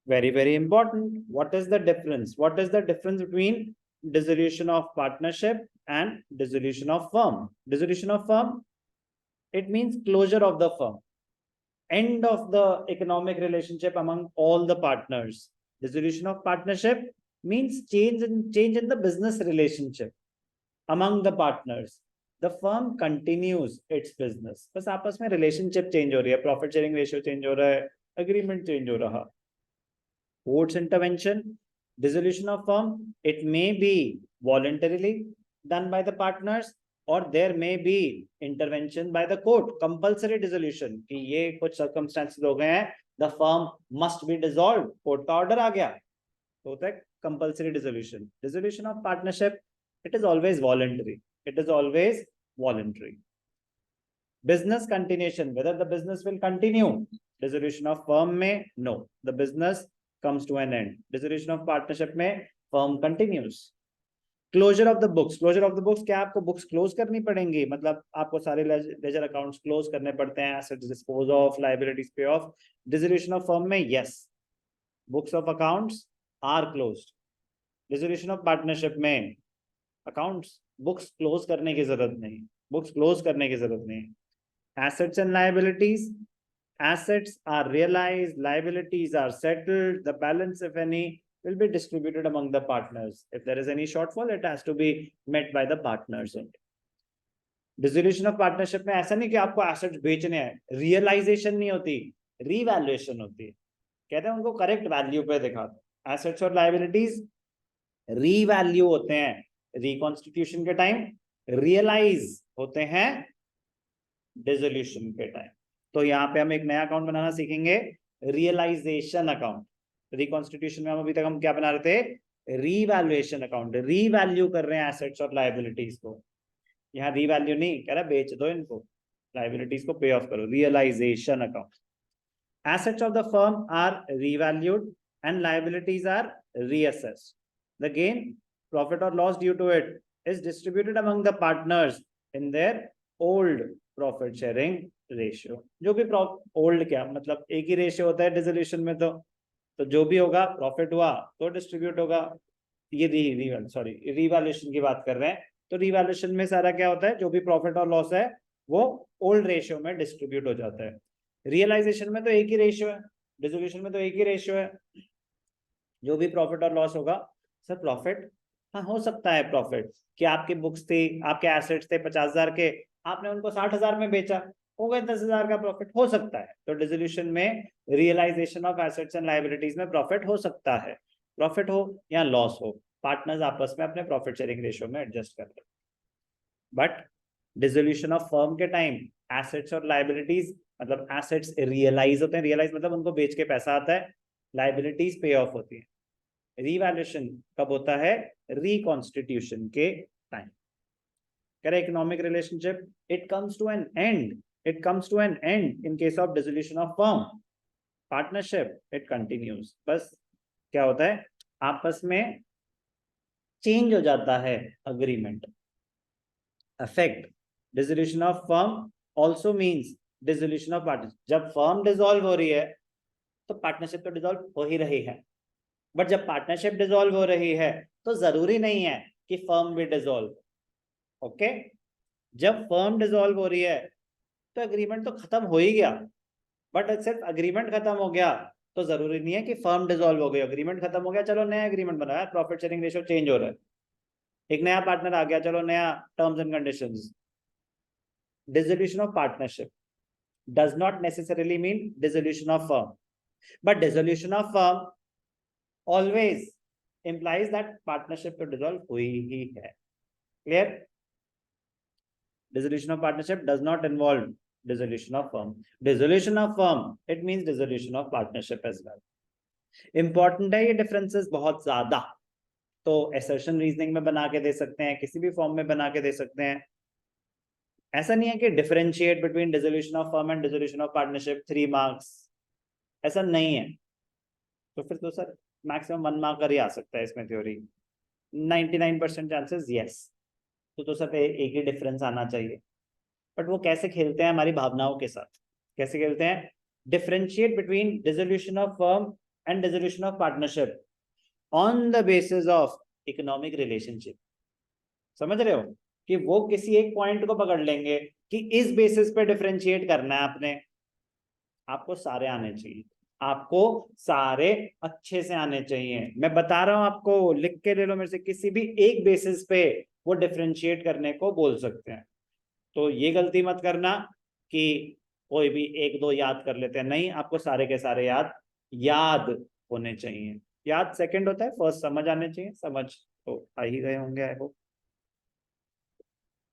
Very, very important. What is the difference? What is the difference between dissolution of partnership and dissolution of firm? Dissolution of firm, it means closure of the firm, end of the economic relationship among all the partners. Dissolution of partnership means change in the business relationship among the partners. The firm continues its business. बस आपस में relationship change हो रही है, profit sharing ratio change हो रहा है, agreement change हो रहा. Court's intervention, dissolution of firm, it may be voluntarily done by the partners or there may be intervention by the court, compulsory dissolution कि ये कुछ circumstances हो गए हैं, the firm must be dissolved, court का order आ गया, तो होता है compulsory dissolution. Dissolution of partnership, it is always voluntary. It is always voluntary. Business continuation, whether the business will continue. Dissolution of firm में, no, the business comes to an end. Dissolution of partnership में, firm continues. Closure of the books. Closure of the books, क्या आपको books close करनी पड़ेंगी? मतलब आपको सारे ledger accounts close करने पड़ते हैं, assets dispose of, liabilities pay off. Dissolution of firm में, yes, books of accounts are closed. Dissolution of partnership में, accounts, books close करने की जरूरत नहीं, books close करने की जरूरत नहीं. Assets and liabilities, assets are realized, liabilities are settled, the balance, if any, will be distributed among the partners. If there is any shortfall, it has to be met by the partners only. Dissolution of partnership में ऐसा नहीं कि आपको assets बेचने हैं, realization नहीं होती, revaluation होती है. कहते हैं उनको correct value पे दिखा दो. Assets और liabilities revalue होते हैं reconstitution के time, realize होते हैं dissolution के time. तो यहाँ पे हम एक नया अकाउंट बनाना सीखेंगे, रियलाइजेशन अकाउंट. रिकॉन्स्टिट्यूशन में हम अभी तक हम क्या बना रहे थे? Revaluation account. रीवैल्यू कर रहे हैं एसेट्स और लायबिलिटीज को. यहाँ रीवैल्यू नहीं कह रहा, बेच दो इनको, लायबिलिटीज को पे ऑफ करो. Realisation account. Assets of the firm are revalued and liabilities are reassessed. The gain, profit और loss due to it is distributed among the partners in their old profit sharing ratio. जो भी old क्या मतलब एक ही ratio होता है dissolution में, तो जो भी होगा प्रॉफिट हुआ तो डिस्ट्रीब्यूट होगा. ये रिवैल्यूएशन की बात कर रहे हैं. तो रिवैल्यूएशन में सारा क्या होता है, जो भी प्रॉफिट और लॉस है वो ओल्ड रेशियो में डिस्ट्रीब्यूट हो जाता है. रियलाइजेशन में तो एक ही रेशियो है, डिसोल्यूशन में तो एक ही रेशियो है. जो भी प्रॉफिट और लॉस होगा, सर प्रॉफिट, हाँ हो सकता है प्रॉफिट कि आपकी बुक्स थी, आपके एसेट्स थे 50,000 के, आपने उनको 60,000 में बेचा, हो गए 10,000 का प्रॉफिट, हो सकता है. तो डिसोल्यूशन में realization of assets and liabilities में प्रॉफिट हो सकता है. प्रॉफिट हो या लॉस हो, पार्टनर्स आपस में अपने प्रॉफिट शेयरिंग रेशियो में एडजस्ट कर ले. बट डिसोल्यूशन ऑफ फर्म के टाइम एसेट्स और लायबिलिटीज, मतलब एसेट्स रियलाइज होते हैं, रियलाइज मतलब उनको बेच के पैसा आता है, लायबिलिटीज पे ऑफ होती है. रिवैल्यूएशन कब होता है? रिकॉन्स्टिट्यूशन के टाइम. करें economic relationship, it comes to an end. It comes to an end in case of dissolution of firm. Partnership, it continues. बस क्या होता है, आपस में चेंज हो जाता है agreement. Effect, dissolution of firm also means dissolution of partnership. जब फर्म डिसॉल्व हो रही है तो पार्टनरशिप तो डिसॉल्व हो ही रही है. बट जब पार्टनरशिप डिसॉल्व हो रही है तो जरूरी नहीं है कि फर्म भी डिसॉल्व. ओके, जब फर्म डिसॉल्व हो रही है तो एग्रीमेंट तो खत्म हो ही गया. बट सिर्फ एग्रीमेंट खत्म हो गया तो जरूरी नहीं है कि फर्म डिसॉल्व हो गई. एग्रीमेंट खत्म हो गया, चलो नया एग्रीमेंट बनाया, प्रॉफिट शेयरिंग रेशियो चेंज हो रहा है, एक नया पार्टनर आ गया, चलो नया terms and conditions. Dissolution of partnership does not necessarily mean dissolution of firm, but dissolution of firm always implies that partnership तो डिसॉल्व हुई ही है. Clear? Dissolution of partnership does not involve dissolution of firm. Dissolution of firm, it means dissolution of partnership as well. Important है ये differences बहुत ज्यादा. तो assertion reasoning में बना के दे सकते हैं, किसी भी फॉर्म में बना के दे सकते हैं. ऐसा नहीं है कि differentiate between dissolution of firm and dissolution of partnership 3 marks, ऐसा नहीं है. तो फिर तो सर मैक्सिमम 1 मार्क कर ही आ सकता है इसमें थ्योरी. 99% chances yes. तो सर एक ही डिफरेंस आना चाहिए. बट वो कैसे खेलते हैं हमारी भावनाओं के साथ, कैसे खेलते हैं? Differentiate between dissolution of firm and dissolution of partnership on the basis of economic relationship. समझ रहे हो कि वो किसी एक पॉइंट को पकड़ लेंगे कि इस बेसिस पे डिफरेंशिएट करना है आपने। आपको सारे आने चाहिए, आपको सारे अच्छे से आने चाहिए। मैं बता रहा हूं आपको, लिख के ले लो मेरे से, किसी भी एक बेसिस पे वो डिफरेंशिएट करने को बोल सकते हैं। तो ये गलती मत करना कि कोई भी एक दो याद कर लेते हैं, नहीं, आपको सारे के सारे याद होने चाहिए। याद सेकंड होता है, फर्स्ट समझ आने चाहिए। समझ तो आ ही गए होंगे आई होप।